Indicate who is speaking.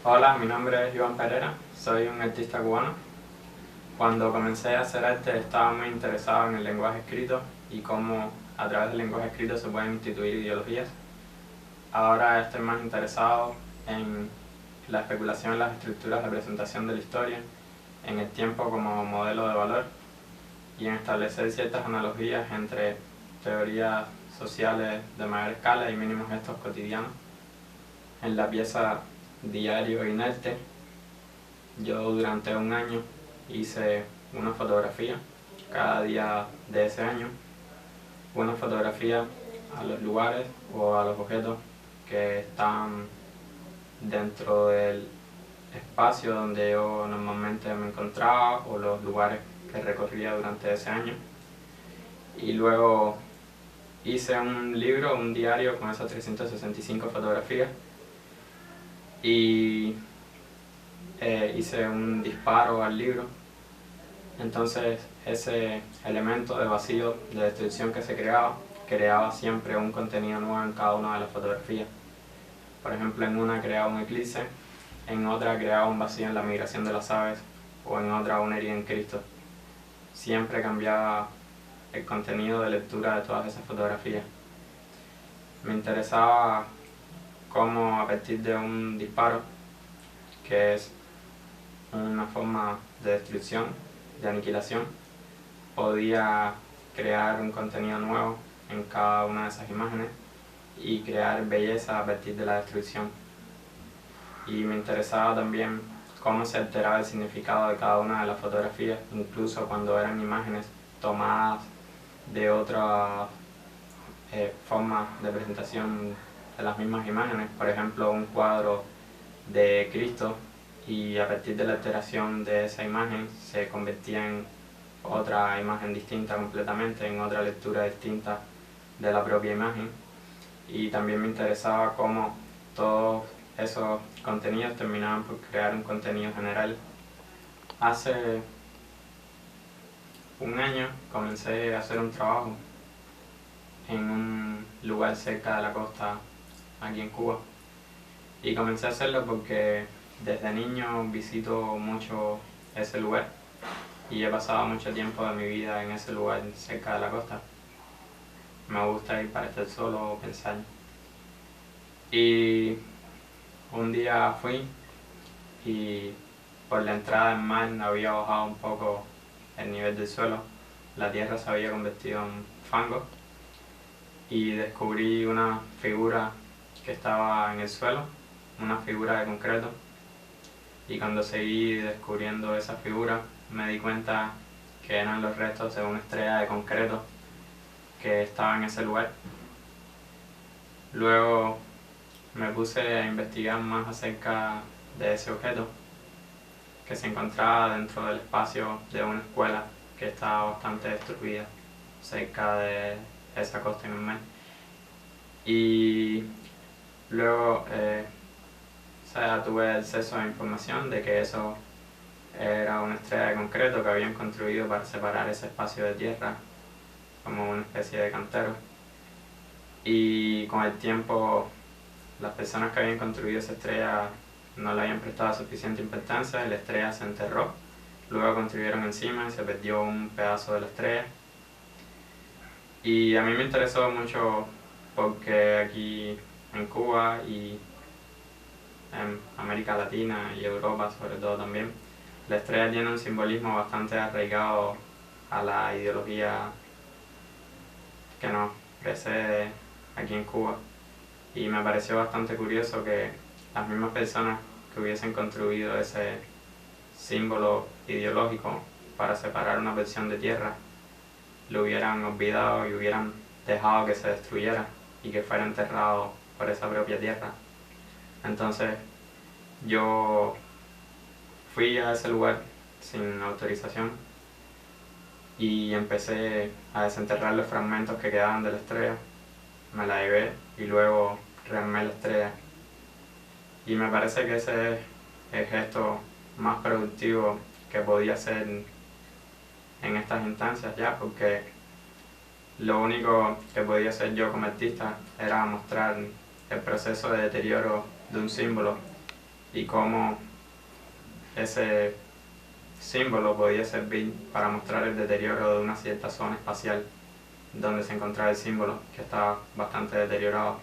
Speaker 1: Hola, mi nombre es Iván Pereira, soy un artista cubano. Cuando comencé a hacer arte estaba muy interesado en el lenguaje escrito y cómo a través del lenguaje escrito se pueden instituir ideologías. Ahora estoy más interesado en la especulación en las estructuras de presentación de la historia, en el tiempo como modelo de valor y en establecer ciertas analogías entre teorías sociales de mayor escala y mínimos gestos cotidianos. En la pieza Diario Inerte, yo durante un año hice una fotografía cada día de ese año, una fotografía a los lugares o a los objetos que están dentro del espacio donde yo normalmente me encontraba o los lugares que recorría durante ese año. Y luego hice un libro, un diario con esas 365 fotografías y hice un disparo al libro. Entonces ese elemento de vacío, de destrucción que se creaba siempre un contenido nuevo en cada una de las fotografías. Por ejemplo, en una creaba un eclipse, en otra creaba un vacío en la migración de las aves o en otra una herida en Cristo. Siempre cambiaba el contenido de lectura de todas esas fotografías. Me interesaba cómo a partir de un disparo, que es una forma de destrucción, de aniquilación, podía crear un contenido nuevo en cada una de esas imágenes y crear belleza a partir de la destrucción. Y me interesaba también cómo se alteraba el significado de cada una de las fotografías, incluso cuando eran imágenes tomadas de otras formas de presentación de las mismas imágenes. Por ejemplo, un cuadro de Cristo, y a partir de la alteración de esa imagen se convertía en otra imagen distinta completamente, en otra lectura distinta de la propia imagen. Y también me interesaba cómo todos esos contenidos terminaban por crear un contenido general. Hace un año comencé a hacer un trabajo en un lugar cerca de la costa aquí en Cuba, y comencé a hacerlo porque desde niño visito mucho ese lugar y he pasado mucho tiempo de mi vida en ese lugar cerca de la costa. Me gusta ir para estar solo o pensar. Y un día fui y por la entrada del mar había bajado un poco el nivel del suelo, la tierra se había convertido en fango y descubrí una figura que estaba en el suelo, una figura de concreto. Y cuando seguí descubriendo esa figura me di cuenta que eran los restos de una estrella de concreto que estaba en ese lugar. Luego me puse a investigar más acerca de ese objeto, que se encontraba dentro del espacio de una escuela que estaba bastante destruida cerca de esa costa en el mar. Y luego tuve acceso a información de que eso era una estrella de concreto que habían construido para separar ese espacio de tierra como una especie de cantero. Y con el tiempo las personas que habían construido esa estrella no le habían prestado suficiente importancia y la estrella se enterró. Luego construyeron encima y se perdió un pedazo de la estrella. Y a mí me interesó mucho porque aquí en Cuba y en América Latina y Europa sobre todo también, la estrella tiene un simbolismo bastante arraigado a la ideología que nos precede aquí en Cuba. Y me pareció bastante curioso que las mismas personas que hubiesen construido ese símbolo ideológico para separar una porción de tierra lo hubieran olvidado y hubieran dejado que se destruyera y que fuera enterrado por esa propia tierra. Entonces yo fui a ese lugar sin autorización y empecé a desenterrar los fragmentos que quedaban de la estrella. Me la llevé y luego rearmé la estrella. Y me parece que ese es el gesto más productivo que podía hacer en estas instancias ya, porque lo único que podía hacer yo como artista era mostrar el proceso de deterioro de un símbolo y cómo ese símbolo podía servir para mostrar el deterioro de una cierta zona espacial donde se encontraba el símbolo, que estaba bastante deteriorado.